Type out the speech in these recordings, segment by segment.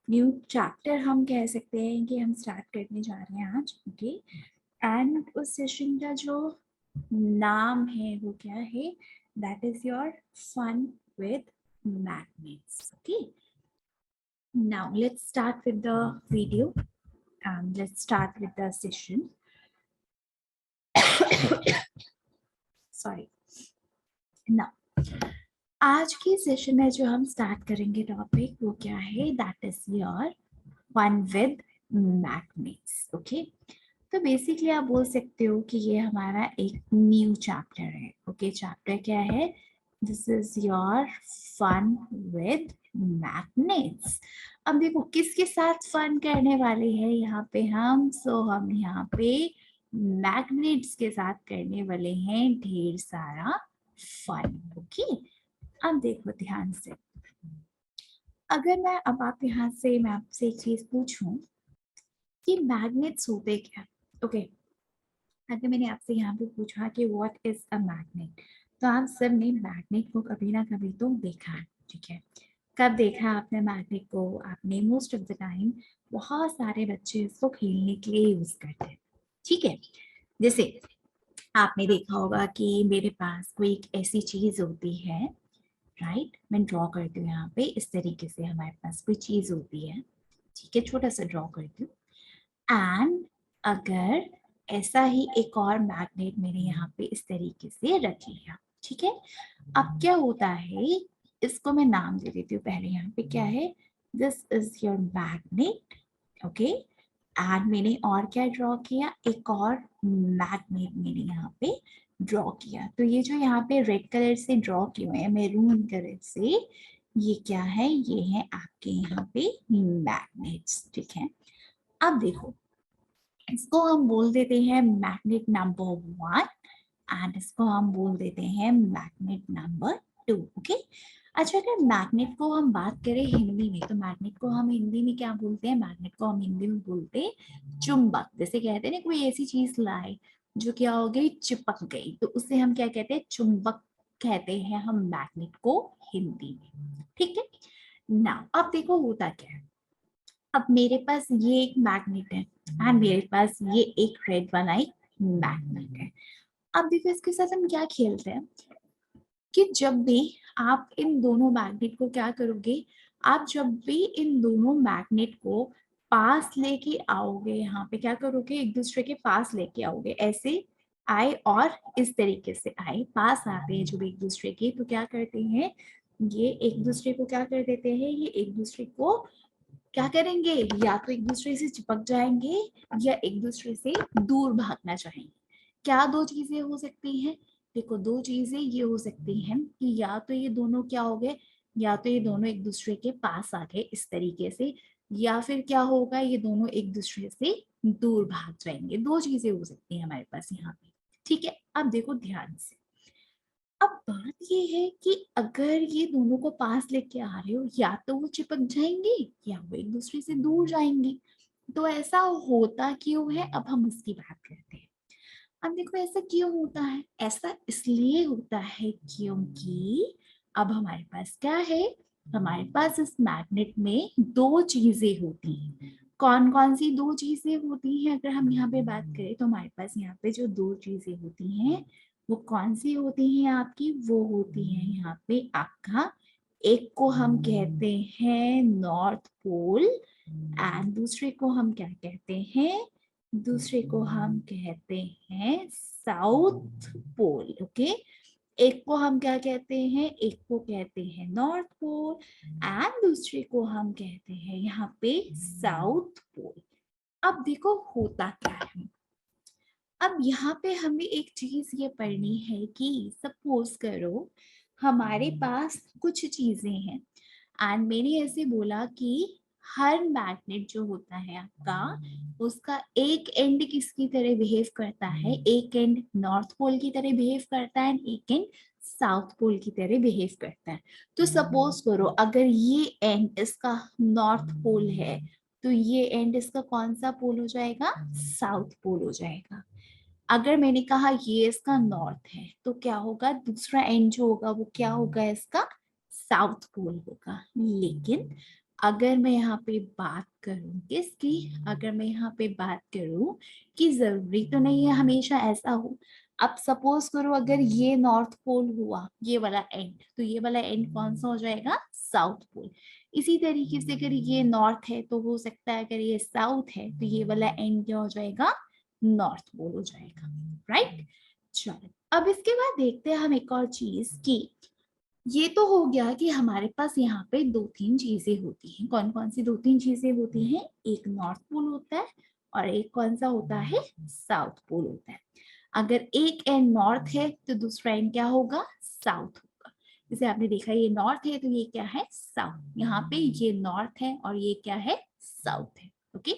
New chapter हम कह सकते हैं कि हम स्टार्ट करने जा रहे हैं आज, ओके। एंड उस सेशन का जो नाम है वो क्या है? That is your fun with magnets, okay. Now let's start with the video and let's start with the session. Sorry. Now, आज की सेशन में जो हम स्टार्ट करेंगे टॉपिक वो क्या है? That is your fun with magnets, okay. तो बेसिकली आप बोल सकते हो कि ये हमारा एक न्यू चैप्टर है, ओके। चैप्टर क्या है? This is your fun with magnets. अब देखो किसके साथ फन करने वाले हैं यहाँ पे हम। हम यहाँ पे मैग्नेट्स के साथ करने वाले हैं ढेर सारा फन, ओके। अब देखो ध्यान से, अगर मैं अब आप यहाँ से मैं आपसे एक चीज पूछूं कि मैग्नेट्स होते क्या, ओके। अगर मैंने आपसे यहाँ पे पूछा कि व्हाट इज अ मैग्नेट, तो आप सब ने मैग्नेट को कभी ना कभी तो देखा है, ठीक है। कब देखा आपने मैग्नेट को? आपने मोस्ट ऑफ द टाइम बहुत सारे बच्चे इसको खेलने के लिए यूज करते हैं, ठीक है। जैसे आपने देखा होगा कि मेरे पास कोई एक ऐसी चीज होती है, राइट। मैं ड्रॉ करती हूँ यहाँ पे इस तरीके से, हमारे पास कोई चीज होती है, ठीक है, छोटा सा ड्रॉ करती हूँ। एंड अगर ऐसा ही एक और मैग्नेट मैंने यहाँ पे इस तरीके से रख लिया, ठीक है। अब क्या होता है, इसको मैं नाम दे देती हूँ पहले। यहाँ पे क्या है? This is your magnet, okay. And मैंने और क्या ड्रॉ किया? एक और मैग्नेट मैंने यहाँ पे ड्रॉ किया। तो ये जो यहाँ पे रेड कलर से ड्रॉ किए हुए हैं मैरून कलर से, ये क्या है? ये है आपके यहाँ पे मैग्नेट्स, ठीक है। अब देखो, इसको हम बोल देते हैं मैग्नेट नंबर 1 एंड इसको हम बोल देते हैं मैग्नेट नंबर 2, ओके। अच्छा, अगर मैग्नेट को हम बात करें हिंदी में, तो मैग्नेट को हम हिंदी में क्या बोलते हैं? मैग्नेट को हम हिंदी में बोलते हैं चुंबक। जैसे कहते हैं ना, कोई ऐसी चीज लाए जो क्या हो गई? चिपक गई, तो उसे हम क्या कहते हैं? चुंबक कहते हैं हम मैग्नेट को हिंदी में, ठीक है ना। अब देखो होता क्या है, अब मेरे पास ये एक मैग्नेट है एंड मेरे पास ये एक रेड वाला एक मैग्नेट है। अब देखो इसके साथ हम क्या खेलते हैं कि जब भी आप इन दोनों मैग्नेट को क्या करोगे, आप जब भी इन दोनों मैग्नेट को पास लेके आओगे, यहाँ पे क्या करोगे? एक दूसरे के पास लेके आओगे, ऐसे आए और इस तरीके से आए, पास आते हैं जब एक दूसरे के, तो क्या करते हैं? ये एक दूसरे को क्या कर देते हैं? ये एक दूसरे को क्या करेंगे? या तो एक दूसरे से चिपक जाएंगे या एक दूसरे से दूर भागना चाहेंगे। क्या दो चीजें हो सकती हैं? देखो दो चीजें ये हो सकती हैं कि या तो ये दोनों क्या हो गए, या तो ये दोनों एक दूसरे के पास आ गए इस तरीके से, या फिर क्या होगा? ये दोनों एक दूसरे से दूर भाग जाएंगे। दो चीजें हो सकती हैं हमारे पास यहाँ पे, ठीक है। अब देखो ध्यान से, अब बात ये है कि अगर ये दोनों को पास लेके आ रहे हो, या तो वो चिपक जाएंगे या वो एक दूसरे से दूर जाएंगे। तो ऐसा होता क्यों है? अब हम उसकी बात करते हैं। अब देखो ऐसा क्यों होता है? ऐसा इसलिए होता है क्योंकि अब हमारे पास क्या है? हमारे पास इस मैग्नेट में दो चीजें होती हैं। कौन कौन सी दो चीजें होती हैं? अगर हम यहाँ पे बात करें तो हमारे पास यहाँ पे जो दो चीजें होती हैं वो कौन सी होती हैं आपकी? वो होती है यहाँ पे आपका, एक को हम कहते हैं नॉर्थ पोल एंड दूसरे को हम क्या कहते हैं? दूसरे को हम कहते हैं साउथ पोल, ओके। एक को हम क्या कहते हैं? एक को कहते हैं नॉर्थ पोल एंड दूसरे को हम कहते हैं यहाँ पे साउथ पोल। अब देखो होता क्या है, अब यहाँ पे हमें एक चीज ये पढ़नी है कि सपोज करो हमारे पास कुछ चीजें हैं एंड मैंने ऐसे बोला कि हर मैग्नेट जो होता है आपका, उसका एक एंड किसकी तरह बिहेव करता है? एक एंड नॉर्थ पोल की तरह बिहेव करता है, एक एंड साउथ पोल की तरह बिहेव करता है। तो सपोज करो अगर ये एंड इसका नॉर्थ पोल है, तो ये एंड इसका कौन सा पोल हो जाएगा? साउथ पोल हो जाएगा। अगर मैंने कहा ये इसका नॉर्थ है, तो क्या होगा? दूसरा एंड जो होगा वो क्या होगा? इसका साउथ पोल होगा। लेकिन अगर मैं यहाँ पे बात करूं किसकी, अगर मैं यहाँ पे बात करूं कि जरूरी तो नहीं है हमेशा ऐसा हो। अब सपोज करो अगर ये नॉर्थ पोल हुआ ये वाला एंड, तो ये वाला एंड कौन सा हो जाएगा, साउथ पोल। इसी तरीके से अगर ये नॉर्थ है तो हो सकता है अगर ये साउथ है तो ये वाला एंड क्या हो जाएगा, नॉर्थ पोल हो जाएगा, राइट। चलो अब इसके बाद देखते हैं हम एक और चीज की, ये तो हो गया कि हमारे पास यहाँ पे दो तीन चीजें होती हैं। कौन कौन सी दो तीन चीजें होती हैं, एक नॉर्थ पोल होता है और एक कौन सा होता है, साउथ पोल होता है। अगर एक एंड नॉर्थ है तो दूसरा एंड क्या होगा, साउथ होगा। जैसे आपने देखा ये नॉर्थ है तो ये क्या है, साउथ। यहाँ पे ये नॉर्थ है और ये क्या है, साउथ है। ओके,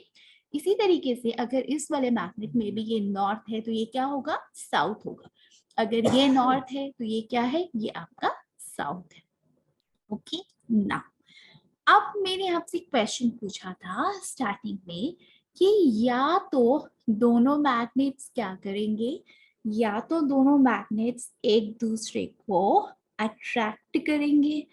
इसी तरीके से अगर इस वाले मैग्नेट में भी ये नॉर्थ है तो ये क्या होगा, साउथ होगा। अगर ये नॉर्थ है तो ये क्या है, ये आपका साउथ है। ओके ना, अब मैंने आपसे क्वेश्चन पूछा था स्टार्टिंग में कि या तो दोनों मैग्नेट्स क्या करेंगे, या तो दोनों मैग्नेट्स एक दूसरे को अट्रैक्ट करेंगे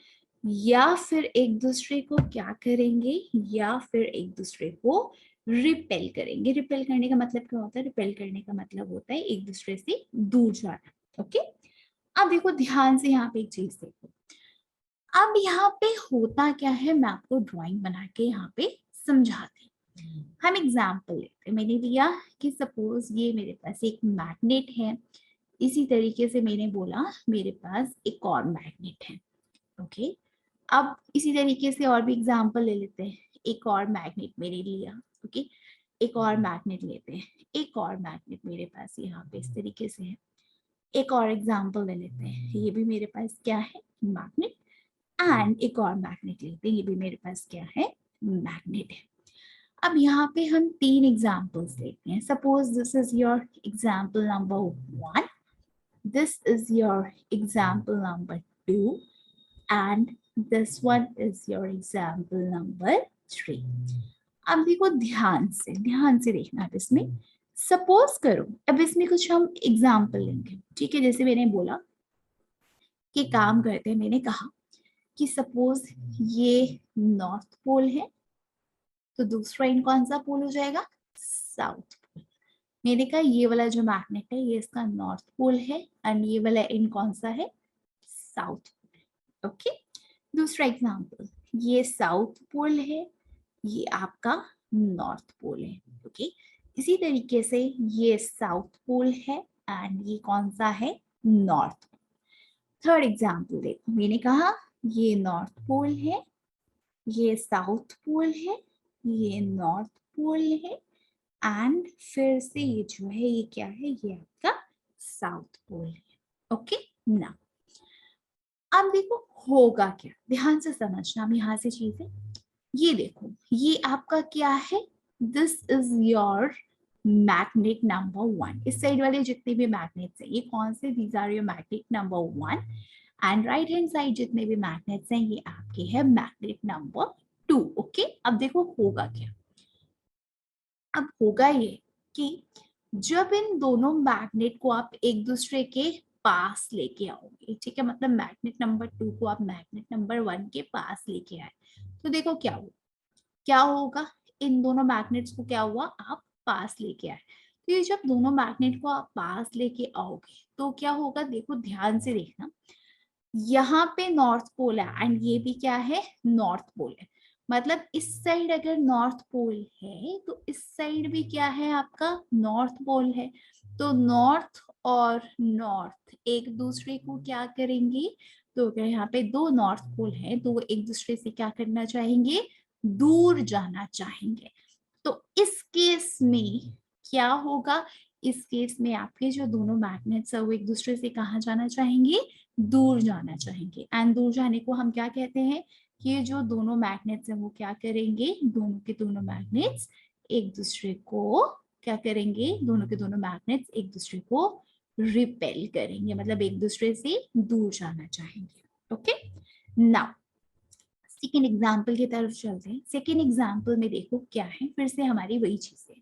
या फिर एक दूसरे को क्या करेंगे, या फिर एक दूसरे को रिपेल करेंगे। रिपेल करने का मतलब क्या होता है, रिपेल करने का मतलब होता है एक दूसरे से दूर जाना। ओके, अब देखो ध्यान से यहाँ पे एक चीज देखो। अब यहाँ पे होता क्या है, मैं आपको ड्राइंग बना के यहाँ पे समझाती हूँ। हम एग्जाम्पल लेते हैं, मैंने लिया कि सपोज ये मेरे पास एक मैग्नेट है, इसी तरीके से मैंने बोला मेरे पास एक और मैग्नेट है। ओके, अब इसी तरीके से और भी एग्जाम्पल ले लेते हैं। एक और मैग्नेट मैंने लिया, ओके, एक और मैग्नेट लेते हैं, एक और मैग्नेट मेरे पास यहाँ पे इस तरीके से है। एक और एग्जाम्पल ले लेते हैं, ये भी मेरे पास क्या है, मैग्नेट। एंड एक और मैग्नेट लेते हैं, ये भी मेरे पास क्या है, मैग्नेट है। अब यहाँ पे हम तीन एग्जाम्पल्स लेते हैं। Suppose this is your example number 1, this is your example number 2 and this one is your example number 3। अब देखो ध्यान से देखना है इसमें। सपोज करो अब इसमें कुछ हम एग्जाम्पल लेंगे, ठीक है। जैसे मैंने बोला कि काम करते हैं, मैंने कहा कि सपोज ये नॉर्थ पोल है तो दूसरा इन कौन सा पोल हो जाएगा, साउथ पोल। मैंने कहा ये वाला जो मैग्नेट है ये इसका नॉर्थ पोल है एंड ये वाला इन कौन सा है, साउथ पोल। ओके, दूसरा एग्जांपल, ये साउथ पोल है, ये आपका नॉर्थ पोल है। ओके, इसी तरीके से ये साउथ पोल है एंड ये कौन सा है, नॉर्थ। थर्ड एग्जांपल देखो, मैंने कहा ये नॉर्थ पोल है, ये साउथ पोल है, ये नॉर्थ पोल है एंड फिर से ये जो है ये क्या है, ये आपका साउथ पोल है। ओके ना, अब देखो होगा क्या, ध्यान से समझना। अब यहाँ से चीजें ये देखो, ये आपका क्या है, this is your magnet number 1। इस साइड वाले जितने भी मैग्नेट्स हैं ये कौन से, these are your magnet number 1 and right hand side जितने भी मैग्नेट्स हैं ये आपके हैं मैग्नेट नंबर 2। ओके, अब देखो होगा क्या। अब होगा ये कि जब इन दोनों मैग्नेट को आप एक दूसरे के पास लेके आओगे, ठीक है, मतलब मैग्नेट नंबर 2 को आप मैग्नेट नंबर 1 के पास लेके आए, तो देखो क्या होगा, इन दोनों मैग्नेट्स को क्या हुआ, आप पास लेके आए। तो ये जब दोनों मैग्नेट को आप पास लेके आओगे तो क्या होगा, देखो ध्यान से देखना। यहाँ पे नॉर्थ पोल है एंड ये भी क्या है, नॉर्थ पोल है। मतलब इस साइड अगर नॉर्थ पोल है तो इस साइड भी क्या है, आपका नॉर्थ पोल है। तो नॉर्थ और नॉर्थ एक दूसरे को क्या करेंगे, तो अगर यहाँ पे दो नॉर्थ पोल है तो वो एक दूसरे से क्या करना चाहेंगे, दूर जाना चाहेंगे। तो इस केस में क्या होगा, इस केस में आपके जो दोनों मैग्नेट्स है वो एक दूसरे से कहाँ जाना चाहेंगे, दूर जाना चाहेंगे। एंड दूर जाने को हम क्या कहते हैं, कि ये जो दोनों मैग्नेट्स हैं वो क्या करेंगे, दोनों के दोनों मैग्नेट्स एक दूसरे को क्या करेंगे, दोनों के दोनों मैग्नेट्स एक दूसरे को रिपेल करेंगे, मतलब एक दूसरे से दूर जाना चाहेंगे। ओके, नाउ सेकेंड एग्जाम्पल की तरफ चलते हैं। सेकेंड एग्जाम्पल में देखो क्या है, फिर से हमारी वही चीजें।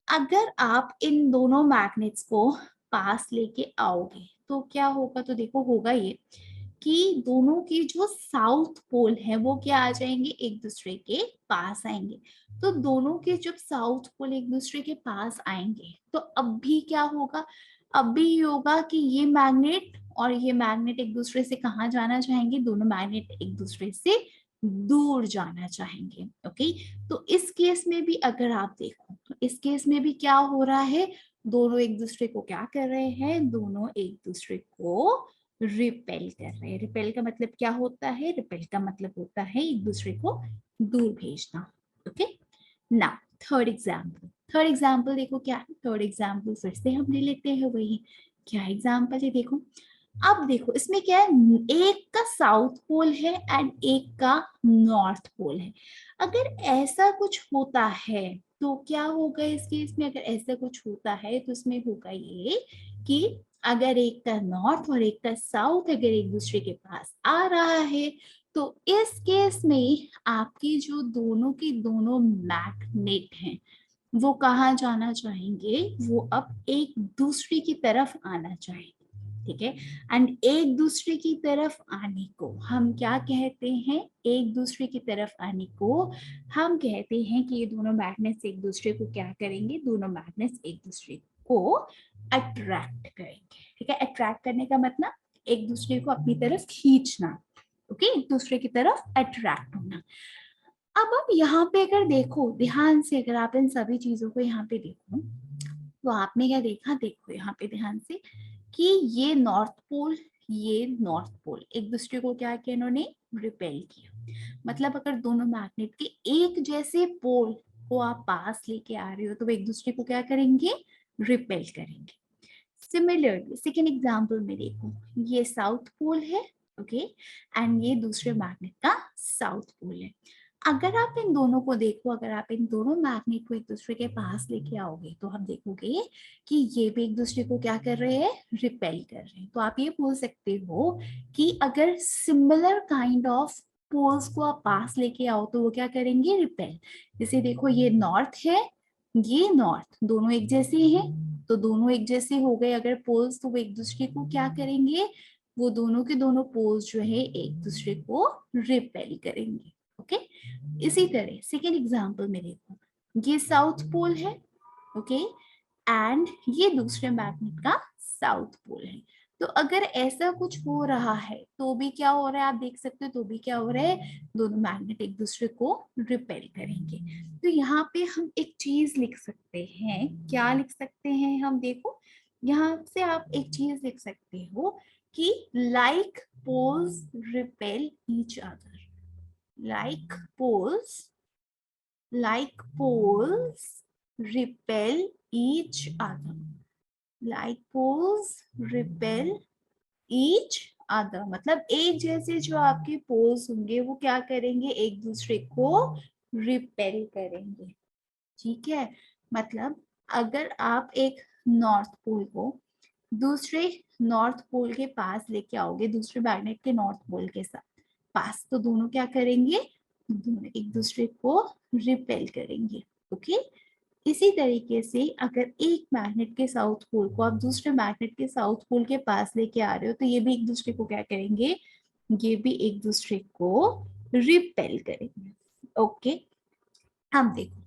अगर आप इन दोनों मैग्नेट्स को पास लेके आओगे तो क्या होगा, तो देखो होगा ये कि दोनों की जो साउथ पोल है वो क्या आ जाएंगे, एक दूसरे के पास आएंगे। तो दोनों के जब साउथ पोल एक दूसरे के पास आएंगे तो अब भी क्या होगा, अब भी ये होगा कि ये मैग्नेट और ये मैग्नेट एक दूसरे से कहाँ जाना चाहेंगे, दोनों मैग्नेट एक दूसरे से दूर जाना चाहेंगे। ओके, तो इस केस में भी अगर आप देखो तो इस केस में भी क्या हो रहा है, दोनों एक दूसरे को क्या कर रहे हैं, दोनों एक दूसरे को रिपेल कर रहे हैं। रिपेल का मतलब क्या होता है, रिपेल का मतलब होता है एक दूसरे को दूर भेजना। ओके, नाउ थर्ड एग्जाम्पल देखो क्या है, थर्ड एग्जाम्पल फिर से हम ले लेते हैं वही, क्या एग्जाम्पल है देखो। अब देखो इसमें क्या है, एक का साउथ पोल है एंड एक का नॉर्थ पोल है। अगर ऐसा कुछ होता है तो क्या होगा इस केस में, अगर ऐसा कुछ होता है तो इसमें होगा ये कि अगर एक का नॉर्थ और एक का साउथ अगर एक दूसरे के पास आ रहा है तो इस केस में आपकी जो दोनों की दोनों मैग्नेट हैं वो कहाँ जाना चाहेंगे, वो अब एक दूसरे की तरफ आना चाहेंगे। ठीक है, एंड एक दूसरे की तरफ आने को हम क्या कहते हैं, एक दूसरे की तरफ आने को हम कहते हैं कि ये दोनों मैग्नेट्स एक दूसरे को क्या करेंगे, दोनों मैग्नेट्स एक दूसरे को अट्रैक्ट करेंगे। ठीक है, अट्रैक्ट करने का मतलब एक दूसरे को अपनी तरफ खींचना। ओके, एक दूसरे की तरफ अट्रैक्ट होना। अब आप यहाँ पे अगर देखो ध्यान से, अगर आप इन सभी चीजों को यहाँ पे देखो तो आपने क्या देखा, देखो यहाँ पे ध्यान से कि ये नॉर्थ पोल, ये नॉर्थ पोल एक दूसरे को क्या किया, इन्होंने रिपेल किया। मतलब अगर दोनों मैग्नेट के एक जैसे पोल को आप पास लेके आ रहे हो तो वो एक दूसरे को क्या करेंगे, रिपेल करेंगे। सिमिलरली सेकेंड एग्जाम्पल में देखो, ये साउथ पोल है, ओके, एंड ये दूसरे मैग्नेट का साउथ पोल है। अगर आप इन दोनों को देखो, अगर आप इन दोनों मैग्नेट को एक दूसरे के पास लेके आओगे तो हम देखोगे कि ये भी एक दूसरे को क्या कर रहे हैं, रिपेल कर रहे हैं। तो आप ये बोल सकते हो कि अगर सिमिलर काइंड ऑफ पोल्स को आप पास लेके आओ तो वो क्या करेंगे, रिपेल। जैसे देखो ये नॉर्थ है, ये नॉर्थ, दोनों एक जैसे हैं तो दोनों एक जैसे हो गए अगर पोल्स, तो वो एक दूसरे को क्या करेंगे, वो दोनों के दोनों पोल्स जो है एक दूसरे को रिपेल करेंगे। ओके, इसी तरह सेकेंड एग्जांपल में देखो, ये साउथ पोल है, ओके, एंड ये दूसरे मैग्नेट का साउथ पोल है। तो अगर ऐसा कुछ हो रहा है तो भी क्या हो रहा है, आप देख सकते हो, तो भी क्या हो रहा है, दोनों मैग्नेट एक दूसरे को रिपेल करेंगे। तो यहाँ पे हम एक चीज लिख सकते हैं, क्या लिख सकते हैं हम, देखो यहाँ से आप एक चीज लिख सकते हो कि like poles repel each other, like poles repel each other, like poles repel each other, मतलब एक जैसे जो आपके पोल्स होंगे वो क्या करेंगे, एक दूसरे को रिपेल करेंगे। ठीक है, मतलब अगर आप एक नॉर्थ पोल को दूसरे नॉर्थ पोल के पास लेके आओगे, दूसरे मैग्नेट के नॉर्थ पोल के साथ पास, तो दोनों क्या करेंगे, दोनों एक दूसरे को रिपेल करेंगे। ओके, इसी तरीके से अगर एक मैग्नेट के साउथ पोल को आप दूसरे मैग्नेट के साउथ पोल के पास लेके आ रहे हो तो ये भी एक दूसरे को क्या करेंगे, ये भी एक दूसरे को रिपेल करेंगे। ओके, अब देखो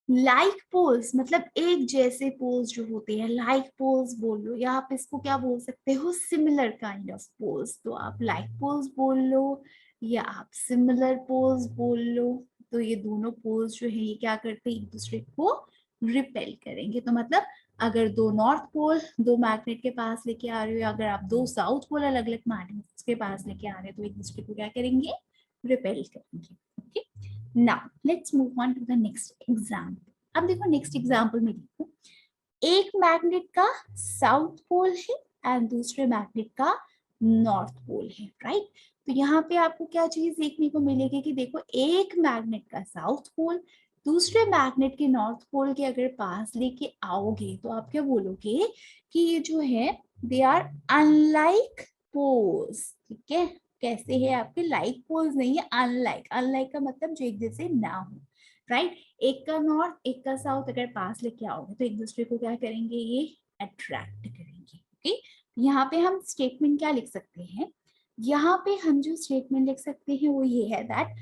लाइक पोल्स मतलब एक जैसे पोल्स जो होते हैं, लाइक पोल्स बोल लो या आप इसको क्या बोल सकते हो, सिमिलर काइंड ऑफ पोल्स। तो आप लाइक पोल्स बोल लो या आप सिमिलर पोल्स बोल लो। तो ये दोनों पोल्स जो है ये क्या करते हैं, एक दूसरे को रिपेल करेंगे। तो मतलब अगर दो नॉर्थ पोल दो मैग्नेट के पास लेके आ रहे हो या अगर आप दो साउथ पोल अलग अलग मैग्नेट के पास लेके आ रहे हो तो एक दूसरे को क्या करेंगे, रिपेल करेंगे। Okay, now let's move on to the next example. अब देखो नेक्स्ट एग्जाम्पल में देखो, एक मैग्नेट का साउथ पोल है एंड दूसरे मैग्नेट का नॉर्थ पोल है, राइट। तो यहाँ पे आपको क्या चीज देखने को मिलेगी कि देखो एक मैग्नेट का साउथ पोल दूसरे मैग्नेट के नॉर्थ पोल के अगर पास लेके आओगे तो आप क्या बोलोगे कि ये जो है दे आर अनलाइक पोल्स। ठीक है, कैसे है आपके, लाइक पोल्स नहीं है, अनलाइक। अनलाइक का मतलब जो एक जैसे ना हो, राइट। एक का नॉर्थ एक का साउथ अगर पास लेके आओगे तो एक दूसरे को क्या करेंगे, ये अट्रैक्ट करेंगे। ओके, यहाँ पे हम स्टेटमेंट क्या लिख सकते हैं, यहाँ पे हम जो स्टेटमेंट लिख सकते हैं वो ये है दैट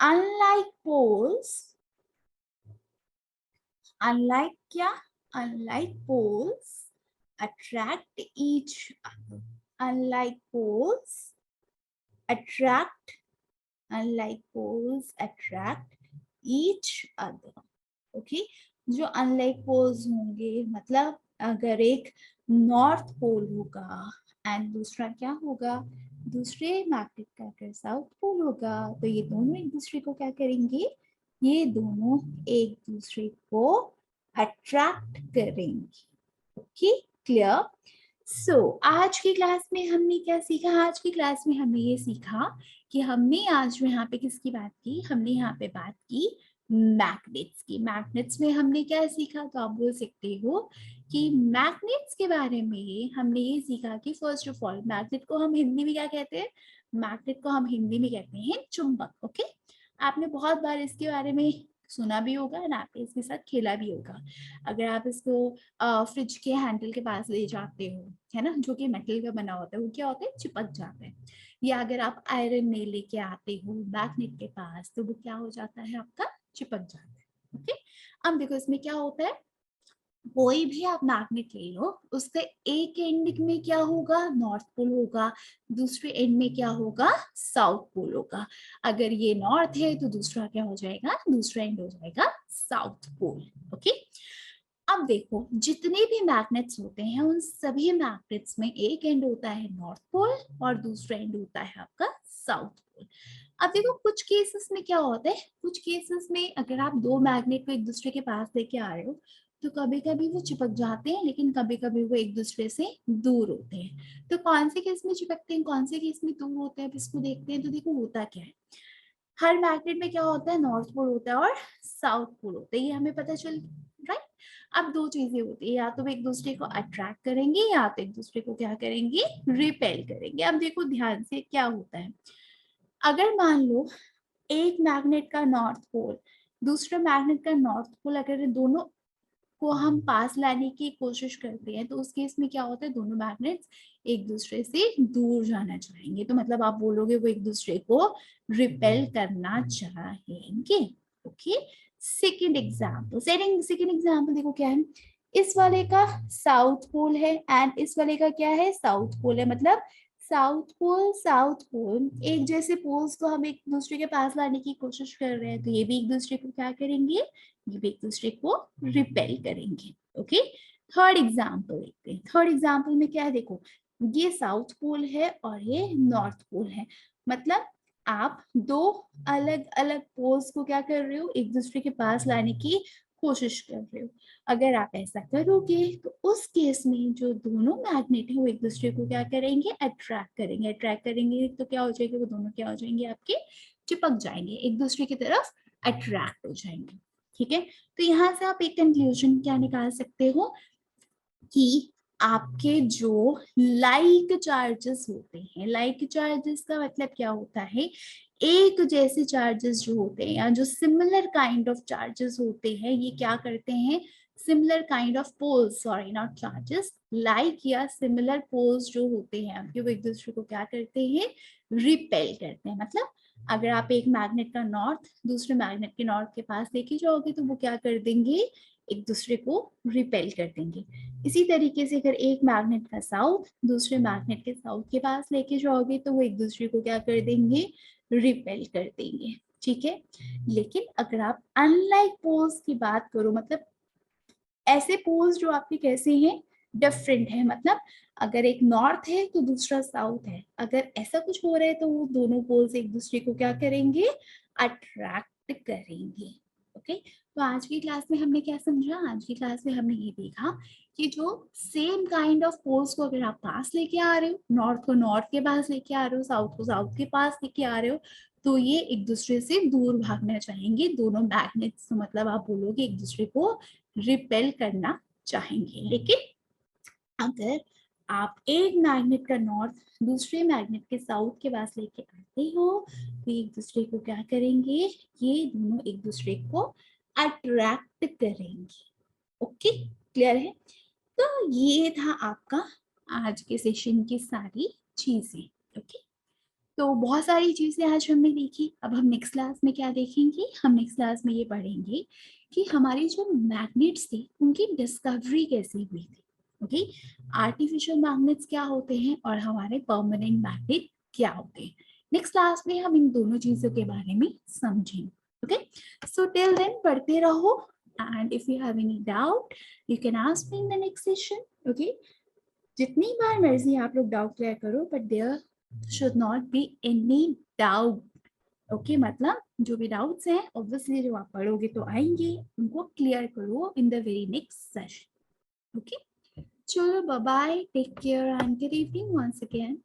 अनलाइक पोल्स, अनलाइक क्या, unlike poles attract each other, unlike poles attract, unlike poles attract each other. Okay जो अनलाइक पोल्स होंगे मतलब अगर एक नॉर्थ पोल होगा एंड दूसरा क्या होगा, दूसरे मैग्नेट का अगर साउथ पोल होगा तो ये दोनों एक दूसरे को क्या करेंगे, ये दोनों एक दूसरे को अट्रैक्ट करेंगे। Okay clear. सो आज की क्लास में हमने क्या सीखा, आज की क्लास में हमने ये सीखा कि हमने आज जो यहाँ पे किसकी बात की, हमने यहाँ पे बात की मैग्नेट्स की। मैग्नेट्स में हमने क्या सीखा, तो आप बोल सकते हो कि मैग्नेट्स के बारे में हमने ये सीखा कि फर्स्ट ऑफ ऑल मैग्नेट को हम हिंदी में क्या कहते हैं, मैग्नेट को हम हिंदी में कहते हैं चुंबक। ओके आपने बहुत बार इसके बारे में सुना भी होगा और आपने इसके साथ खेला भी होगा। अगर आप इसको फ्रिज के हैंडल के पास ले जाते हो, है ना, जो कि मेटल का बना होता है, वो क्या होता है, चिपक जाता है। या अगर आप आयरन में लेके आते हो मैग्नेट के पास तो वो क्या हो जाता है, आपका चिपक जाता है। ओके अब देखो इसमें क्या होता है, कोई भी आप मैग्नेट ले लो, उसका एक एंड में क्या होगा, नॉर्थ पोल होगा, दूसरे एंड में क्या होगा, साउथ पोल होगा। अगर ये नॉर्थ है तो दूसरा क्या हो जाएगा, दूसरा एंड हो जाएगा साउथ पोल। ओके अब देखो जितने भी मैग्नेट्स होते हैं उन सभी मैग्नेट्स में एक एंड होता है नॉर्थ पोल और दूसरा एंड होता है आपका साउथ पोल। अब देखो कुछ केसेस में क्या होता है, कुछ केसेस में अगर आप दो मैग्नेट को एक दूसरे के पास लेके आ रहे हो तो कभी कभी वो चिपक जाते हैं, लेकिन कभी कभी वो एक दूसरे से दूर होते हैं। तो कौन से केस में चिपकते हैं, कौन से केस में दूर होते हैं, अब इसको देखते हैं। तो देखो होता क्या है, हर मैग्नेट में क्या होता है, नॉर्थ पोल होता है और साउथ पोल होता है, ये हमें पता चल राइट। अब दो चीजें होती है, या तो वो एक दूसरे को अट्रैक्ट करेंगे या तो एक दूसरे को क्या करेंगे, रिपेल करेंगे। अब देखो ध्यान से क्या होता है, अगर मान लो एक मैग्नेट का नॉर्थ पोल दूसरा मैग्नेट का नॉर्थ पोल अगर दोनों को हम पास लाने की कोशिश करते हैं तो उस केस में क्या होता है, दोनों मैग्नेट्स एक दूसरे से दूर जाना चाहेंगे। तो मतलब आप बोलोगे वो एक दूसरे को रिपेल करना चाहेंगे। Okay second example, second example देखो क्या है, इस वाले का साउथ पोल है एंड इस वाले का क्या है, साउथ पोल है। मतलब साउथ पोल एक जैसे पोल्स को हम एक दूसरे के पास लाने की कोशिश कर रहे हैं, तो ये भी एक दूसरे को क्या करेंगे, ये भी एक दूसरे को रिपेल करेंगे। ओके थर्ड एग्जाम्पल देखते हैं, थर्ड एग्जाम्पल में क्या है, देखो ये साउथ पोल है और ये नॉर्थ पोल है। मतलब आप दो अलग अलग पोल्स को क्या कर रहे हो, एक दूसरे के पास लाने की कोशिश कर रहे हो। अगर आप ऐसा करोगे तो उस केस में जो दोनों मैग्नेट है वो एक दूसरे को क्या करेंगे, अट्रैक्ट करेंगे। अट्रैक्ट करेंगे तो क्या हो जाएगा, वो दोनों क्या हो जाएंगे, आपके चिपक जाएंगे, एक दूसरे की तरफ अट्रैक्ट हो जाएंगे। ठीक है तो यहाँ से आप एक कंक्लूजन क्या निकाल सकते हो कि आपके जो लाइक चार्जेस होते हैं, लाइक चार्जेस का मतलब क्या होता है, एक जैसे चार्जेस जो होते हैं या जो सिमिलर काइंड ऑफ चार्जेस होते हैं, ये क्या करते हैं, similar kind of poles, sorry not charges, like या सिमिलर पोल्स जो होते हैं आपके, वो एक दूसरे को क्या करते हैं, रिपेल करते हैं। मतलब अगर आप एक मैग्नेट का नॉर्थ दूसरे मैग्नेट के नॉर्थ के पास लेके जाओगे तो वो क्या कर देंगे, एक दूसरे को रिपेल कर देंगे। इसी तरीके से अगर एक मैग्नेट का साउथ दूसरे मैग्नेट के साउथ के पास लेके जाओगे तो वो एक दूसरे को क्या कर देंगे, रिपेल कर देंगे। ठीक है लेकिन अगर आप अनलाइक पोल्स की बात करो, मतलब ऐसे पोल्स जो आपके कैसे हैं, डिफरेंट है। मतलब अगर एक नॉर्थ है तो दूसरा साउथ है, अगर ऐसा कुछ हो रहा है तो वो दोनों पोल्स एक दूसरे को क्या करेंगे, अट्रैक्ट करेंगे। ओके तो आज की क्लास में हमने क्या समझा, आज की क्लास में हमने ये देखा कि जो सेम काइंड ऑफ पोल्स को अगर आप पास लेके आ रहे हो, नॉर्थ को नॉर्थ के पास लेके आ रहे हो, साउथ को साउथ के पास लेके आ रहे हो, तो ये एक दूसरे से दूर भागना चाहेंगे दोनों मैग्नेट्स। तो मतलब आप बोलोगे एक दूसरे को रिपेल करना चाहेंगे। लेकिन अगर आप एक मैग्नेट का नॉर्थ दूसरे मैग्नेट के साउथ के पास लेके आते हो तो एक दूसरे को क्या करेंगे, ये दोनों एक दूसरे को अट्रैक्ट करेंगे। ओके क्लियर है। तो ये था आपका आज के सेशन की सारी चीजें। ओके तो बहुत सारी चीजें आज हमने देखी। अब हम नेक्स्ट क्लास में क्या देखेंगे, हम नेक्स्ट क्लास में ये पढ़ेंगे कि हमारे जो मैग्नेट्स थे उनकी डिस्कवरी कैसे हुई थी। ओके, आर्टिफिशियल मैग्नेट्स क्या होते हैं और हमारे परमानेंट मैग्नेट क्या होते हैं। नेक्स्ट क्लास में हम इन दोनों चीजों के बारे में समझेंगे। ओके, सो टिल देन पढ़ते रहो, and if you have any doubt you can ask me in the next session. Okay, जितनी बार मर्जी आप लोग डाउट क्लियर करो, but there should not be any doubt. Okay, मतलब जो भी डाउट्स हैं ऑब्वियसली जो आप पढ़ोगे तो आएंगे, उनको क्लियर करो in the very next session. Okay, चलो bye bye, take care and good evening once again.